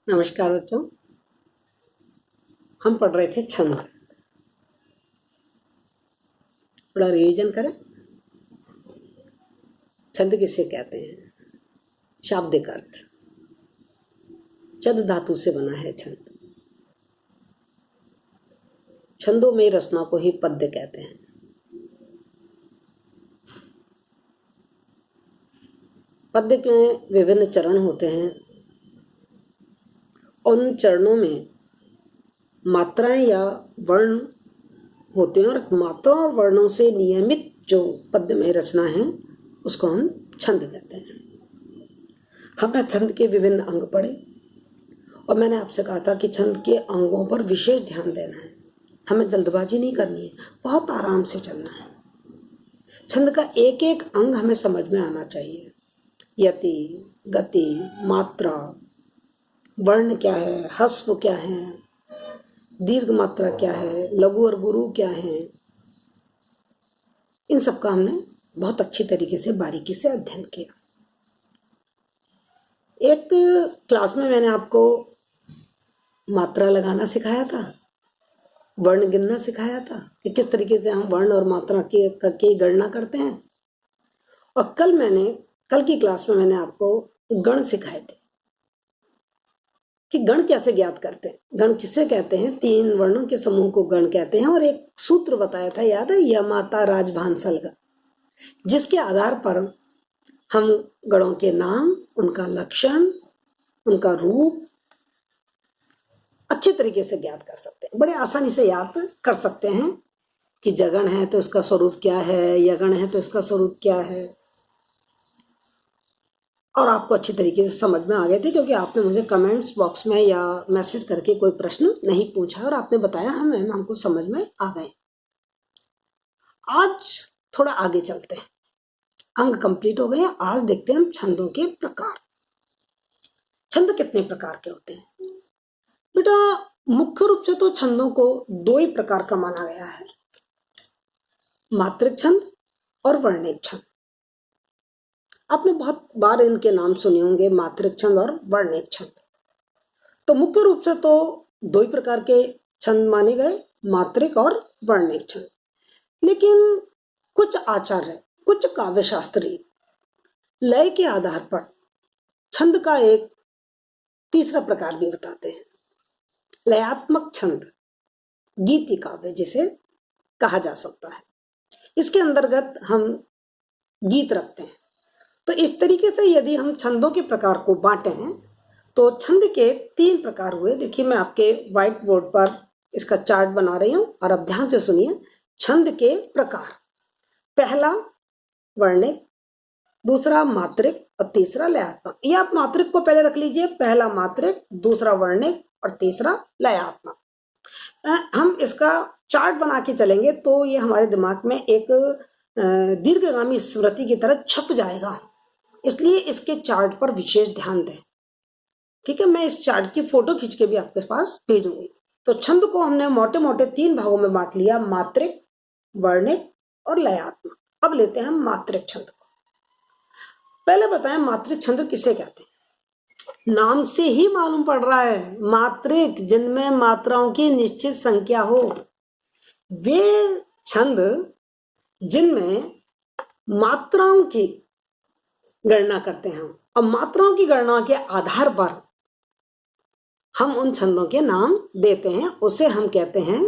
नमस्कार बच्चों। हम पढ़ रहे थे छंद। थोड़ा रिवीजन करें। छंद किसे कहते हैं? शाब्दिक अर्थ। चद धातु से बना है छंद। छंदों में रचना को ही पद्य कहते हैं। पद्य में विभिन्न चरण होते हैं। उन चरणों में मात्राएं या वर्ण होते हैं और मात्राओं और वर्णों से नियमित जो पद्य में रचना है उसको हम छंद कहते हैं। हमने छंद के विभिन्न अंग पढ़े और मैंने आपसे कहा था कि छंद के अंगों पर विशेष ध्यान देना है। हमें जल्दबाजी नहीं करनी है, बहुत आराम से चलना है। छंद का एक एक अंग हमें समझ में आना चाहिए। यति, गति, मात्रा, वर्ण क्या है, ह्रस्व क्या है, दीर्घ मात्रा क्या है, लघु और गुरु क्या है, इन सब का हमने बहुत अच्छी तरीके से बारीकी से अध्ययन किया। एक क्लास में मैंने आपको मात्रा लगाना सिखाया था, वर्ण गिनना सिखाया था कि किस तरीके से हम वर्ण और मात्रा की गणना करते हैं। और कल की क्लास में मैंने आपको गण सिखाए थे कि गण कैसे ज्ञात करते हैं। गण किसे कहते हैं? 3 वर्णों के समूह को गण कहते हैं। और एक सूत्र बताया था, याद है? य माता राज भांसल का, जिसके आधार पर हम गणों के नाम, उनका लक्षण, उनका रूप अच्छे तरीके से ज्ञात कर सकते हैं। बड़े आसानी से याद कर सकते हैं कि जगण है तो इसका स्वरूप क्या है, यगण है तो इसका स्वरूप क्या है। और आपको अच्छी तरीके से समझ में आ गए थे क्योंकि आपने मुझे कमेंट्स बॉक्स में या मैसेज करके कोई प्रश्न नहीं पूछा और आपने बताया हमको समझ में आ गए। आज थोड़ा आगे चलते हैं। अंग कंप्लीट हो गए। आज देखते हैं हम छंदों के प्रकार। छंद कितने प्रकार के होते हैं बेटा? मुख्य रूप से तो छंदों को 2 ही प्रकार का माना गया है, मात्रिक छंद और वर्णिक छंद। आपने बहुत बार इनके नाम सुने होंगे, मात्रिक छंद और वर्णिक छंद। तो मुख्य रूप से तो 2 ही प्रकार के छंद माने गए, मात्रिक और वर्णिक छंद। लेकिन कुछ आचार्य, कुछ काव्यशास्त्री लय के आधार पर छंद का एक तीसरा प्रकार भी बताते हैं, लयात्मक छंद, गीति काव्य जिसे कहा जा सकता है। इसके अंतर्गत हम गीत रखते हैं। तो इस तरीके से यदि हम छंदों के प्रकार को बांटे हैं तो छंद के 3 प्रकार हुए। देखिए, मैं आपके व्हाइट बोर्ड पर इसका चार्ट बना रही हूं और अब ध्यान से सुनिए। छंद के प्रकार: पहला वर्णिक, दूसरा मात्रिक और तीसरा लयात्मक। ये आप मात्रिक को पहले रख लीजिए, पहला मात्रिक, दूसरा वर्णिक और तीसरा लयात्मक। हम इसका चार्ट बना के चलेंगे तो ये हमारे दिमाग में एक दीर्घगामी स्मृति की तरह छप जाएगा। इसलिए इसके चार्ट पर विशेष ध्यान दें। ठीक है, मैं इस चार्ट की फोटो खींच के भी आपके पास भेजूंगी। तो छंद को हमने मोटे मोटे 3 भागों में बांट लिया, मात्रिक, वर्णिक और लयात्मक। अब लेते हैं हम मात्रिक छंद को। पहले बताएं मात्रिक छंद किसे कहते हैं। नाम से ही मालूम पड़ रहा है, मात्रिक, जिनमें मात्राओं की निश्चित संख्या हो। वे छंद जिनमें मात्राओं की गणना करते हैं और मात्राओं की गणना के आधार पर हम उन छंदों के नाम देते हैं, उसे हम कहते हैं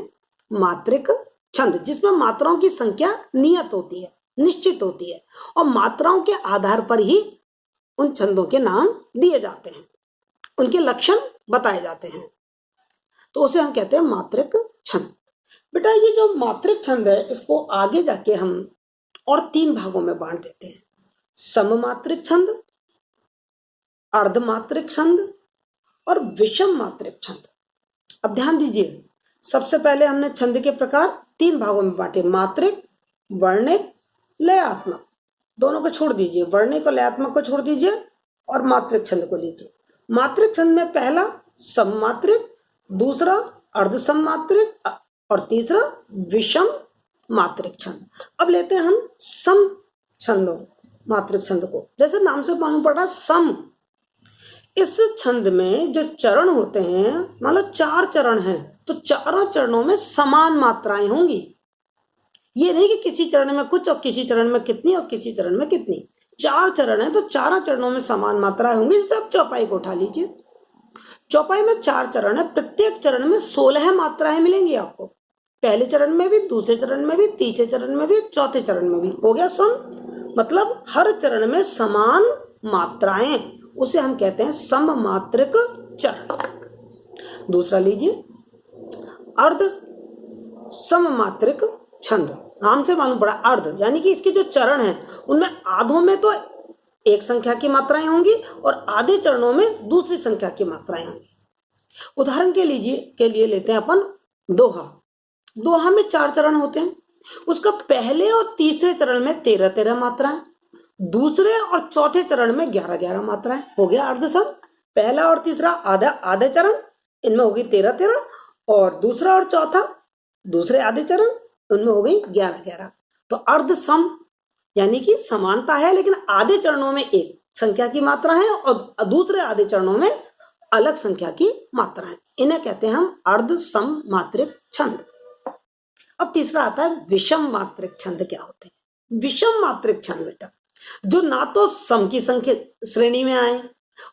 मात्रिक छंद, जिसमें मात्राओं की संख्या नियत होती है, निश्चित होती है और मात्राओं के आधार पर ही उन छंदों के नाम दिए जाते हैं, उनके लक्षण बताए जाते हैं। तो उसे हम कहते हैं मात्रिक छंद। बेटा, ये जो मात्रिक छंद है इसको आगे जाके हम और 3 भागों में बांट देते हैं, सममात्रिक छंद, अर्धमात्रिक छंद और विषम मात्रिक छंद। अब ध्यान दीजिए, सबसे पहले हमने छंद के प्रकार 3 भागों में बांटे, मात्रिक, वर्णिक, लयात्मक। दोनों को छोड़ दीजिए, वर्णिक और लयात्मक को छोड़ दीजिए और मात्रिक छंद को लीजिए। मात्रिक छंद में पहला सममात्रिक, दूसरा अर्धसममात्रिक और तीसरा विषम मात्रिक छंद। अब लेते हैं हम सम छंदों, मात्रिक छंद को। जैसे नाम से मालूम पड़ रहा, सम, इस छंद में जो चरण होते हैं, मतलब 4 चरण हैं, तो चारों चरणों में समान मात्राएं होंगी। ये नहीं कि किसी चरण में कुछ और किसी चरण में कितनी और किसी चरण में कितनी। 4 चरण है तो चारों चरणों में समान मात्राएं होंगी। जैसे आप चौपाई को उठा लीजिए, चौपाई में 4 चरण है, प्रत्येक चरण में 16 मात्राएं मिलेंगी आपको। पहले चरण में भी, दूसरे चरण में भी, तीसरे चरण में भी, चौथे चरण में भी। हो गया सम, मतलब हर चरण में समान मात्राएं, उसे हम कहते हैं सममात्रिक चरण। दूसरा लीजिए, अर्ध सममात्रिक छंद। नाम से मालूम पड़ा अर्ध, यानी कि इसके जो चरण हैं उनमें आधों में तो एक संख्या की मात्राएं होंगी और आधे चरणों में दूसरी संख्या की मात्राएं होंगी। उदाहरण के लिए लेते हैं अपन दोहा। दोहा में 4 चरण होते हैं। उसका पहले और तीसरे चरण में 13-13 मात्राएं, दूसरे और चौथे चरण में 11-11 मात्राएं। हो गया अर्धसम। पहला और तीसरा आधे चरण, इनमें होगी 13-13, और दूसरा और चौथा दूसरे आधे चरण, उनमें हो गई 11-11। तो अर्धसम यानी कि समानता है, लेकिन आधे चरणों में एक संख्या की मात्रा है और दूसरे आधे चरणों में अलग संख्या की मात्रा है। इन्हें कहते हैं हम अर्ध सम मात्रिक छंद। अब तीसरा आता है विषम मात्रिक छंद। क्या होते हैं विषम मात्रिक छंद? बेटा, जो ना तो सम की संख्या श्रेणी में आए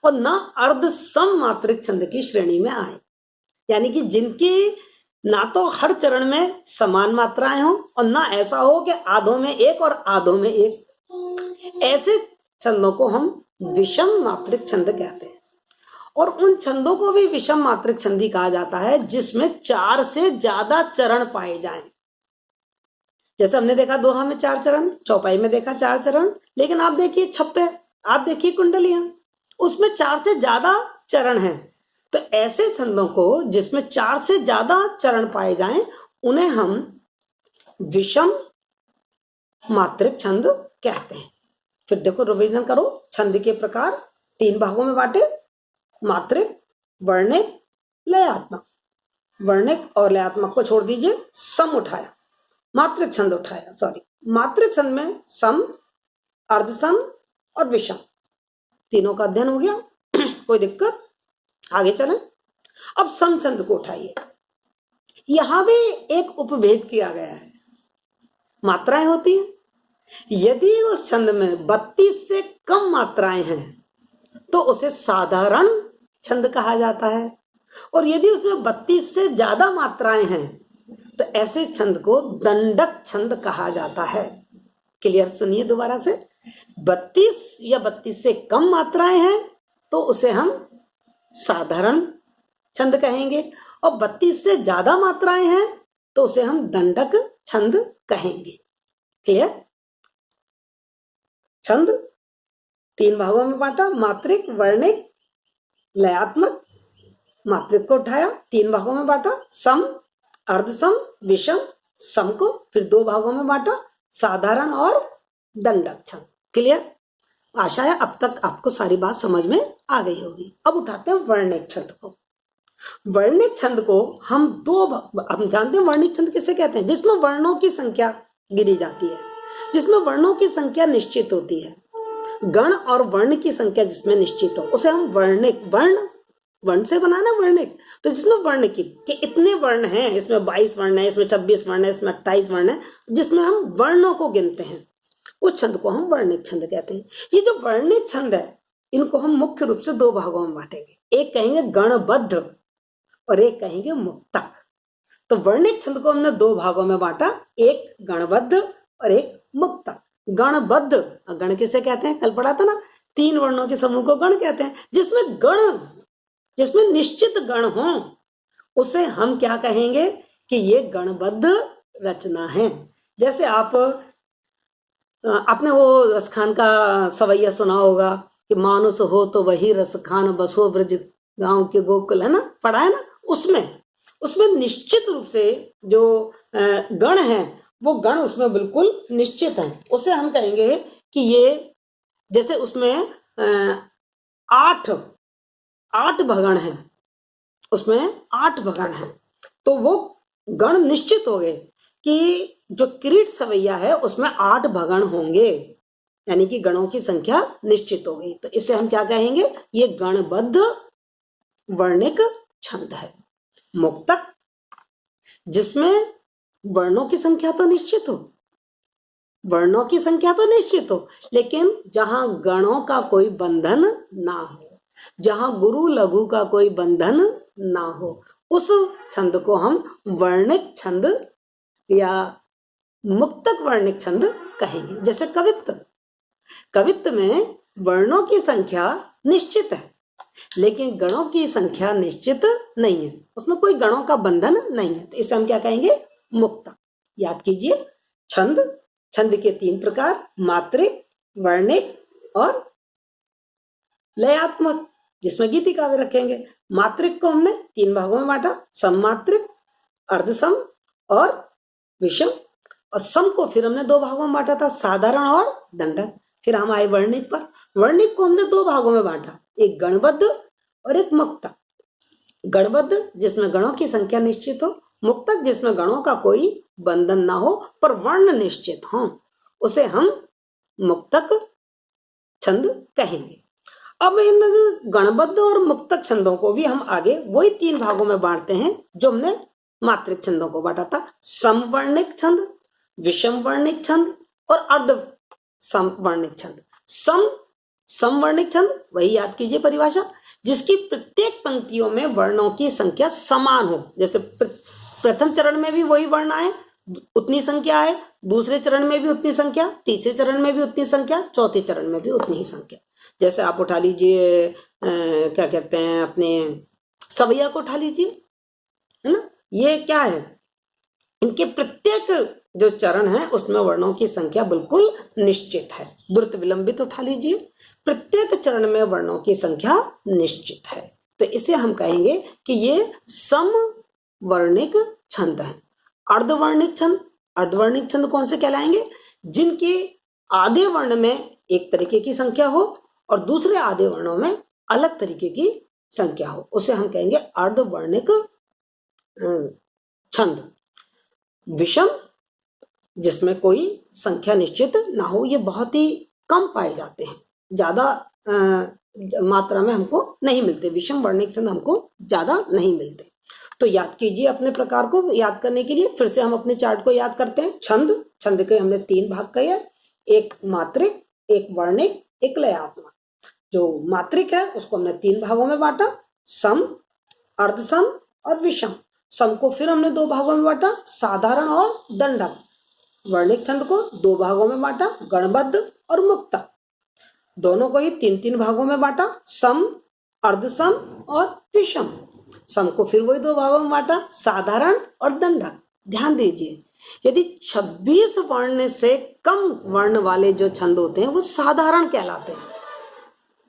और ना अर्ध सम मात्रिक छंद की श्रेणी में आए, यानी कि जिनकी ना तो हर चरण में समान मात्राएं हो और ना ऐसा हो कि आधों में एक और आधों में एक। ऐसे छंदों को हम विषम मात्रिक छंद कहते हैं। और उन छंदों को भी विषम मात्रिक छंदी कहा जाता है जिसमें 4 से ज्यादा चरण पाए जाएं। जैसे हमने देखा दोहा में 4 चरण, चौपाई में देखा 4 चरण, लेकिन आप देखिए छप्पे, आप देखिए कुंडलियां, उसमें 4 से ज्यादा चरण हैं। तो ऐसे छंदों को जिसमें 4 से ज्यादा चरण पाए जाएं उन्हें हम विषम मात्रिक छंद कहते हैं। फिर देखो, रिवीजन करो। छंद के प्रकार 3 भागों में बांटे, मात्रिक, वर्णिक, लयात्मक। वर्णिक और लयात्मक को छोड़ दीजिए, सम उठाया, मात्रिक छंद उठाया, मात्रिक छंद में सम, अर्धसम और विषम, तीनों का अध्ययन हो गया। कोई दिक्कत? आगे चलें। अब सम छंद को उठाइए। यहां भी एक उपभेद किया गया है। मात्राएं होती हैं, यदि उस छंद में 32 से कम मात्राएं हैं तो उसे साधारण छंद कहा जाता है, और यदि उसमें 32 से ज्यादा मात्राएं हैं तो ऐसे छंद को दंडक छंद कहा जाता है। क्लियर? सुनिए दोबारा से। 32 या 32 से कम मात्राएं हैं तो उसे हम साधारण छंद कहेंगे, और 32 से ज्यादा मात्राएं हैं तो उसे हम दंडक छंद कहेंगे। क्लियर? छंद 3 भागों में बांटा, मात्रिक, वर्णिक, लयात्मक। मात्रिक को उठाया, 3 भागों में बांटा, सम, अर्धसम, विषम। सम को फिर 2 भागों में बांटा, साधारण और दंडक छंद। क्लियर? आशा है अब तक आपको सारी बात समझ में आ गई होगी। अब उठाते हैं वर्णिक छंद को। वर्णिक छंद को हम हम जानते हैं वर्णिक छंद किसे कहते हैं? जिसमें वर्णों की संख्या गिनी जाती है, जिसमें वर्णों की संख्या निश्चित होती है। गण और वर्ण की संख्या जिसमें निश्चित हो उसे हम वर्णिक, वर्ण से बना ना वर्णिक, तो जिसमें वर्ण की कि इतने वर्ण हैं, इसमें 22 वर्ण है, इसमें 26 वर्ण है, इसमें 28 वर्ण है, जिसमें हम वर्णों को गिनते हैं, उस छंद को हम वर्णिक छंद कहते हैं। ये जो वर्णिक छंद है इनको हम मुख्य रूप से 2 भागों में बांटेंगे। एक कहेंगे गणबद्ध और एक कहेंगे मुक्तक। तो वर्णिक छंद को हमने 2 भागों में बांटा, एक गणबद्ध और एक मुक्तक। गणबद्ध, गण किसे कहते हैं? कल पढ़ा था ना, 3 वर्णों के समूह को गण कहते हैं। जिसमें निश्चित गण हो उसे हम क्या कहेंगे कि ये गणबद्ध रचना है। जैसे आपने वो रसखान का सवैया सुना होगा कि मानुस हो तो वही रसखान, बसो ब्रज गांव के गोकुल, है ना, पढ़ा है ना। उसमें निश्चित रूप से जो गण है वो गण उसमें बिल्कुल निश्चित है। उसे हम कहेंगे कि ये, जैसे उसमें 8 भगण है, उसमें 8 भगण है, तो वो गण निश्चित हो गए कि जो किरीट सवैया है उसमें 8 भगण होंगे। यानी कि गणों की संख्या निश्चित हो गई। तो इसे हम क्या कहेंगे, ये गणबद्ध वर्णिक छंद है। मुक्तक जिसमें वर्णों की संख्या तो निश्चित हो, वर्णों की संख्या तो निश्चित हो, लेकिन जहां गणों का कोई बंधन ना हो, जहां गुरु लघु का कोई बंधन ना हो, उस छंद को हम वर्णिक छंद या मुक्तक वर्णिक छंद कहेंगे। जैसे कवित्त, कवित्त में वर्णों की संख्या निश्चित है लेकिन गणों की संख्या निश्चित नहीं है, उसमें कोई गणों का बंधन नहीं है, तो इसे हम क्या कहेंगे, मुक्तक। याद कीजिए, छंद, छंद के 3 प्रकार, मात्रिक, वर्णिक और लयात्मक, जिसमें गीति काव्य रखेंगे। मात्रिक को हमने 3 भागों में बांटा, सममात्रिक, अर्धसम और विषम। और सम को फिर हमने 2 भागों में बांटा था, साधारण और दंडक। फिर हम आए वर्णिक पर। वर्णिक को हमने 2 भागों में बांटा, एक गणबद्ध और एक मुक्तक। गणबद्ध जिसमें गणों की संख्या निश्चित हो, मुक्तक जिसमें गणों का कोई बंधन ना हो पर वर्ण निश्चित हो, उसे हम मुक्तक छंद कहेंगे। अब इन गणबद्ध और मुक्तक छंदों को भी हम आगे वही 3 भागों में बांटते हैं जो हमने मात्रिक छंदों को बांटा था, समवर्णिक छंद, विषम वर्णिक छंद और अर्ध समवर्णिक छंद। समवर्णिक छंद, वही याद कीजिए परिभाषा, जिसकी प्रत्येक पंक्तियों में वर्णों की संख्या समान हो। जैसे प्रथम चरण में भी वही वर्ण आए, उतनी संख्या है, दूसरे चरण में भी उतनी संख्या, तीसरे चरण में भी उतनी संख्या, चौथे चरण में भी उतनी ही संख्या। जैसे आप उठा लीजिए, क्या कहते हैं, अपने सवैया को उठा लीजिए, है ना, ये क्या है, इनके प्रत्येक जो चरण है उसमें वर्णों की संख्या बिल्कुल निश्चित है। द्रुत विलंबित उठा लीजिए, प्रत्येक चरण में वर्णों की संख्या निश्चित है, तो इसे हम कहेंगे कि ये समवर्णिक छंद है। अर्धवर्णिक छंद, अर्धवर्णिक छंद कौन से कहलाएंगे, जिनके आधे वर्ण में एक तरीके की संख्या हो और दूसरे आधे वर्णों में अलग तरीके की संख्या हो, उसे हम कहेंगे अर्धवर्णिक छंद। विषम जिसमें कोई संख्या निश्चित ना हो, ये बहुत ही कम पाए जाते हैं, ज्यादा मात्रा में हमको नहीं मिलते, विषम वर्णिक छंद हमको ज्यादा नहीं मिलते। तो याद कीजिए, अपने प्रकार को याद करने के लिए फिर से हम अपने चार्ट को याद करते हैं। छंद, छंद के हमने 3 भाग किए, एक मात्रिक, एक वर्णिक, एक लयात्मक। जो मात्रिक है उसको हमने 3 भागों में बांटा, सम, अर्धसम और विषम। सम को फिर हमने 2 भागों में बांटा, साधारण और दंडक। वर्णिक छंद को 2 भागों में बांटा, गणबद्ध और मुक्तक। दोनों को ही 3-3 भागों में बांटा, सम, अर्धसम और विषम। सम को फिर वही 2 भागों में बांटा, साधारण और दंडक। ध्यान दीजिए, यदि 26 वर्ण से कम वर्ण वाले जो छंद होते हैं वो साधारण कहलाते हैं।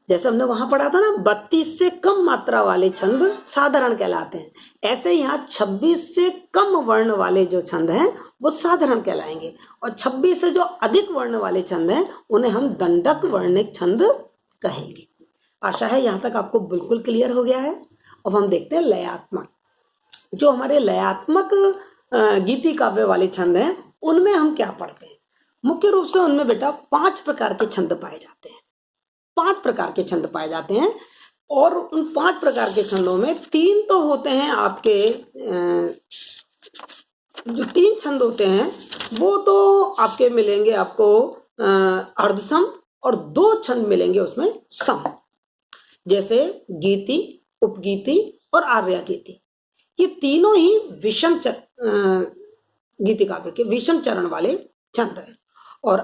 जैसे हमने वहां पढ़ा था ना, 32 से कम मात्रा वाले छंद साधारण कहलाते हैं, ऐसे यहाँ 26 से कम वर्ण वाले जो छंद हैं वो साधारण कहलाएंगे, और 26 से जो अधिक वर्ण वाले छंद हैं उन्हें हम दंडक वर्णिक छंद कहेंगे। आशा है यहाँ तक आपको बिल्कुल क्लियर हो गया है। अब हम देखते हैं लयात्मक। जो हमारे लयात्मक गीति काव्य वाले छंद हैं उनमें हम क्या पढ़ते हैं, मुख्य रूप से उनमें बेटा 5 प्रकार के छंद पाए जाते हैं। 5 प्रकार के छंद पाए जाते हैं, और उन 5 प्रकार के छंदों में 3 तो होते हैं आपके, जो 3 छंद होते हैं वो तो आपके मिलेंगे आपको अर्धसम, और 2 छंद मिलेंगे उसमें सम। जैसे गीति, उपगीति और आर्या गीति, ये तीनों ही विषम गीति काव्य के विषम चरण वाले छंद हैं। और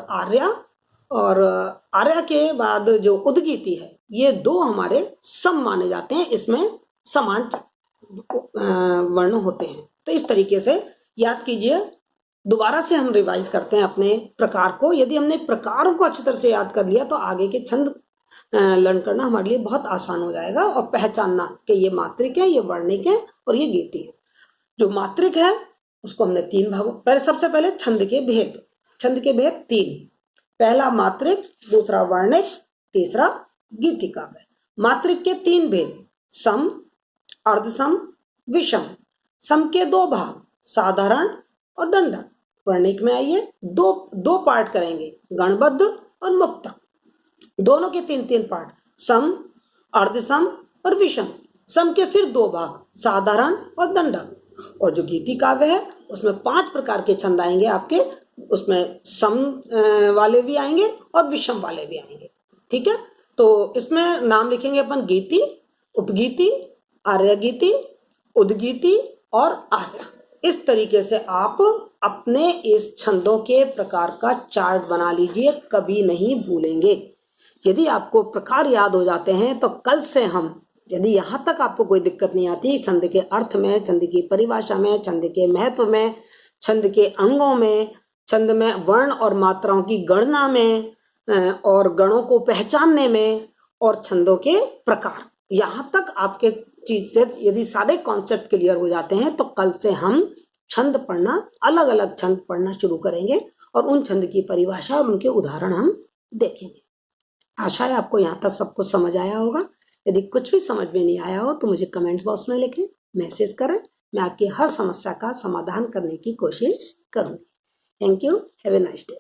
आर्या के बाद जो उद्गीति है, ये 2 हमारे सम माने जाते हैं, इसमें समान वर्ण होते हैं। तो इस तरीके से याद कीजिए, दोबारा से हम रिवाइज करते हैं अपने प्रकार को। यदि हमने प्रकारों को अच्छी तरह से याद कर लिया तो आगे के छंद लर्न करना हमारे लिए बहुत आसान हो जाएगा, और पहचानना कि ये मात्रिक है, ये वर्णिक है और ये गीति है। जो मात्रिक है उसको हमने 3 भागों, पहले सबसे पहले छंद के भेद। छंद के भेद 3, पहला मात्रिक, दूसरा वर्णिक, तीसरा गीति काव्य। मात्रिक के 3 भेद, सम, अर्धसम, विषम। सम के 2 भाग, साधारण और दंडक। वर्णिक में आइए, दो पार्ट करेंगे, गणबद्ध और मुक्त, दोनों के 3-3 पार्ट, सम, अर्धसम और विषम। सम के फिर 2 भाग, साधारण और दंडक। और जो गीति काव्य है उसमें 5 प्रकार के छंद आएंगे आपके, उसमें सम वाले भी आएंगे और विषम वाले भी आएंगे। ठीक है, तो इसमें नाम लिखेंगे अपन गीति, उपगीति, आर्य गीति, उद्गीति और आर्य। इस तरीके से आप अपने इस छंदों के प्रकार का चार्ट बना लीजिए, कभी नहीं भूलेंगे। यदि आपको प्रकार याद हो जाते हैं तो कल से हम, यदि यहाँ तक आपको कोई दिक्कत नहीं आती छंद के अर्थ में, छंद की परिभाषा में, छंद के महत्व में, छंद के अंगों में, छंद में वर्ण और मात्राओं की गणना में, और गणों को पहचानने में, और छंदों के प्रकार, यहाँ तक आपके चीज से यदि सारे कॉन्सेप्ट क्लियर हो जाते हैं तो कल से हम छंद पढ़ना, अलग अलग छंद पढ़ना शुरू करेंगे और उन छंद की परिभाषा और उनके उदाहरण हम देखेंगे। आशा है आपको यहाँ तक सब कुछ समझ आया होगा। यदि कुछ भी समझ में नहीं आया हो तो मुझे कमेंट्स बॉक्स में लिखें, मैसेज करें, मैं आपकी हर समस्या का समाधान करने की कोशिश करूंगी। Thank you, have a nice day.